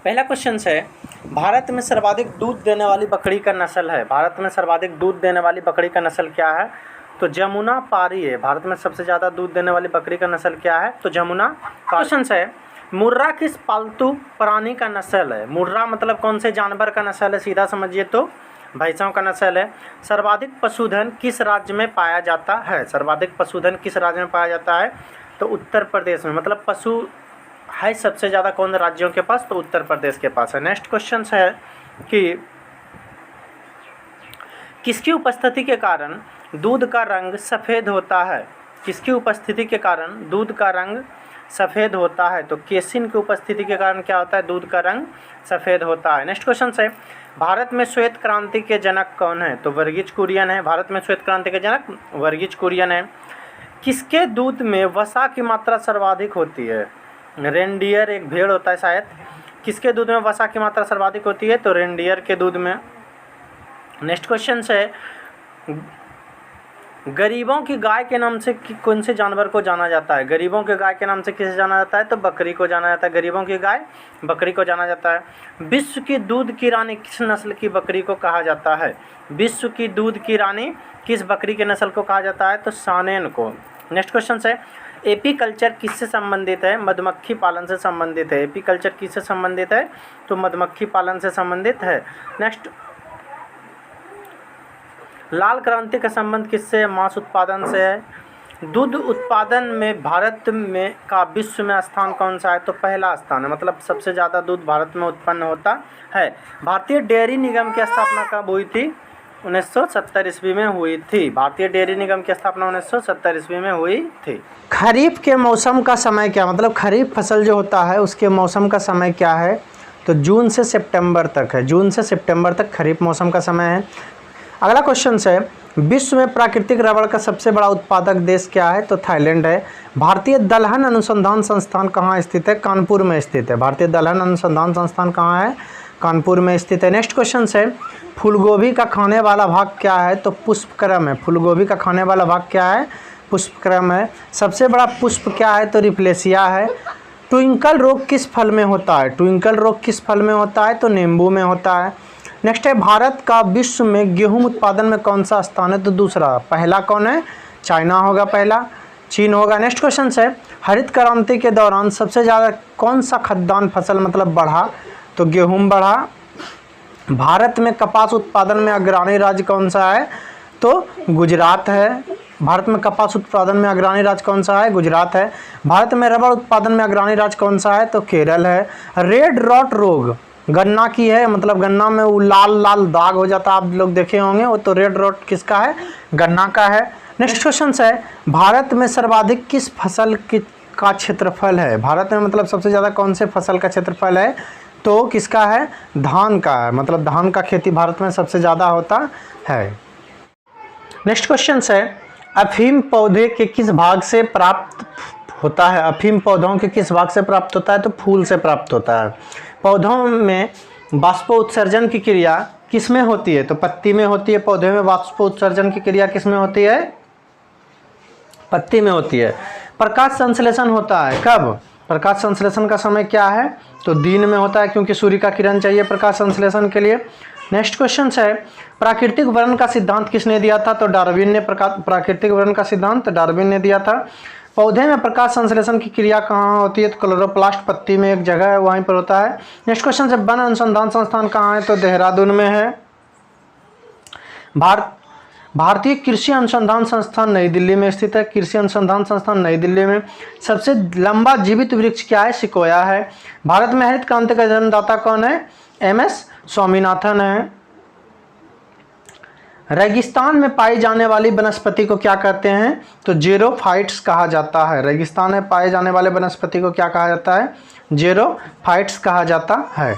पहला क्वेश्चन है, भारत में सर्वाधिक दूध देने वाली बकरी का नस्ल है। भारत में सर्वाधिक दूध देने वाली बकरी का नस्ल क्या है? तो जमुना पारी है। भारत में सबसे ज़्यादा दूध देने वाली बकरी का नस्ल क्या है? तो जमुना। क्वेश्चन है, मुर्रा किस पालतू प्राणी का नस्ल है? मुर्रा मतलब कौन से जानवर का नस्ल है? सीधा समझिए तो भैंसों का नस्ल है। सर्वाधिक पशुधन किस राज्य में पाया जाता है? सर्वाधिक पशुधन किस राज्य में पाया जाता है? तो उत्तर प्रदेश में। मतलब पशु है सबसे ज़्यादा कौन राज्यों के पास? तो उत्तर प्रदेश के पास है। नेक्स्ट क्वेश्चन है कि किसकी उपस्थिति के कारण दूध का रंग सफ़ेद होता है? किसकी उपस्थिति के कारण दूध का रंग सफ़ेद होता है? तो केसिन की उपस्थिति के कारण क्या होता है? दूध का रंग सफ़ेद होता है। नेक्स्ट क्वेश्चन है, भारत में श्वेत क्रांति के जनक कौन है? तो वर्गीज कुरियन है। भारत में श्वेत क्रांति के जनक वर्गीज कुरियन है। किसके दूध में वसा की मात्रा सर्वाधिक होती है? रेनडियर एक भेड़ होता है शायद। किसके दूध में वसा की मात्रा सर्वाधिक होती है? तो रेनडियर के दूध में। नेक्स्ट क्वेश्चन है, गरीबों की गाय के नाम से कौन से जानवर को जाना जाता है? गरीबों की गाय के नाम से किसे जाना जाता है? तो बकरी को जाना जाता है। गरीबों की गाय बकरी को जाना जाता है। विश्व की दूध की रानी किस नस्ल की बकरी को कहा जाता है? विश्व की दूध की रानी किस बकरी के नस्ल को कहा जाता है? तो सानेन को। नेक्स्ट क्वेश्चन है, एपीकल्चर किससे संबंधित है? मधुमक्खी पालन से संबंधित है। एपीकल्चर किससे संबंधित है? तो मधुमक्खी पालन से संबंधित है। नेक्स्ट, लाल क्रांति का संबंध किससे? मांस उत्पादन से है। दूध उत्पादन में भारत में का विश्व में स्थान कौन सा है? तो पहला स्थान है। मतलब सबसे ज़्यादा दूध भारत में उत्पन्न होता है। भारतीय डेयरी निगम की स्थापना कब हुई थी? 1970 ईस्वी में हुई थी। भारतीय डेयरी निगम की स्थापना 1970 ईस्वी में हुई थी। खरीफ के मौसम का समय क्या? मतलब खरीफ फसल जो होता है उसके मौसम का समय क्या है? तो जून से सितंबर तक है। जून से सितंबर तक खरीफ मौसम का समय है। अगला क्वेश्चन है, विश्व में प्राकृतिक रबड़ का सबसे बड़ा उत्पादक देश क्या है? तो थाईलैंड है। भारतीय दलहन अनुसंधान संस्थान कहाँ स्थित है? कानपुर में स्थित है। भारतीय दलहन अनुसंधान संस्थान कहाँ है? कानपुर में स्थित है। नेक्स्ट क्वेश्चन है, फूलगोभी का खाने वाला भाग क्या है? तो पुष्पक्रम है। फूलगोभी का खाने वाला भाग क्या है? पुष्पक्रम है। सबसे बड़ा पुष्प क्या है? तो रिप्लेसिया है। ट्विंकल रोग किस फल में होता है? ट्विंकल रोग किस फल में होता है? तो नींबू में होता है। नेक्स्ट है, भारत का विश्व में गेहूं उत्पादन में कौन सा स्थान है? तो दूसरा। पहला कौन है? चाइना होगा पहला, चीन होगा। नेक्स्ट क्वेश्चन है, हरित क्रांति के दौरान सबसे ज़्यादा कौन सा खाद्यान्न फसल मतलब बढ़ा? तो गेहूं बढ़ा। भारत में कपास उत्पादन में अग्रणी राज्य कौन सा है? तो गुजरात है। भारत में कपास उत्पादन में अग्रणी राज्य कौन सा है? गुजरात है। भारत में रबड़ उत्पादन में अग्रणी राज्य कौन सा है? तो केरल है। रेड रॉट रोग गन्ना की है। मतलब गन्ना में वो लाल लाल दाग हो जाता है, आप लोग देखे होंगे, वो तो रेड रॉट किसका है? गन्ना का है। नेक्स्ट क्वेश्चन है, भारत में सर्वाधिक किस फसल का क्षेत्रफल है? भारत में मतलब सबसे ज़्यादा कौन से फसल का क्षेत्रफल है? तो किसका है? धान का है। मतलब धान का खेती भारत में सबसे ज़्यादा होता है। नेक्स्ट क्वेश्चन है, अफीम पौधे के किस भाग से प्राप्त होता है? अफीम पौधों के किस भाग से प्राप्त होता है? तो फूल से प्राप्त होता है। पौधों में बाष्पोत्सर्जन की क्रिया किस में होती है? तो पत्ती में होती है। पौधे में बाष्पोत्सर्जन की क्रिया किस में होती है? पत्ती में होती है। प्रकाश संश्लेषण होता है कब? प्रकाश संश्लेषण का समय क्या है? तो दिन में होता है, क्योंकि सूर्य का किरण चाहिए प्रकाश संश्लेषण के लिए। नेक्स्ट क्वेश्चन है, प्राकृतिक वर्ण का सिद्धांत किसने दिया था? तो डार्विन ने प्राकृतिक वर्ण का सिद्धांत डार्विन ने दिया था। पौधे में प्रकाश संश्लेषण की क्रिया कहाँ होती है? तो क्लोरोप्लास्ट पत्ती में एक जगह है, वहीं पर होता है। नेक्स्ट क्वेश्चन है, वन अनुसंधान संस्थान कहाँ है? तो देहरादून में है। भारतीय कृषि अनुसंधान संस्थान नई दिल्ली में स्थित है। कृषि अनुसंधान संस्थान नई दिल्ली में। सबसे लंबा जीवित वृक्ष क्या है? सिकोया है। भारत में हरित क्रांति का जन्मदाता कौन है? MS स्वामीनाथन है। रेगिस्तान में पाई जाने वाली वनस्पति को क्या कहते हैं? तो जेरोफाइट्स कहा जाता है। रेगिस्तान में पाए जाने वाले वनस्पति को क्या कहा जाता है? जेरोफाइट्स कहा जाता है।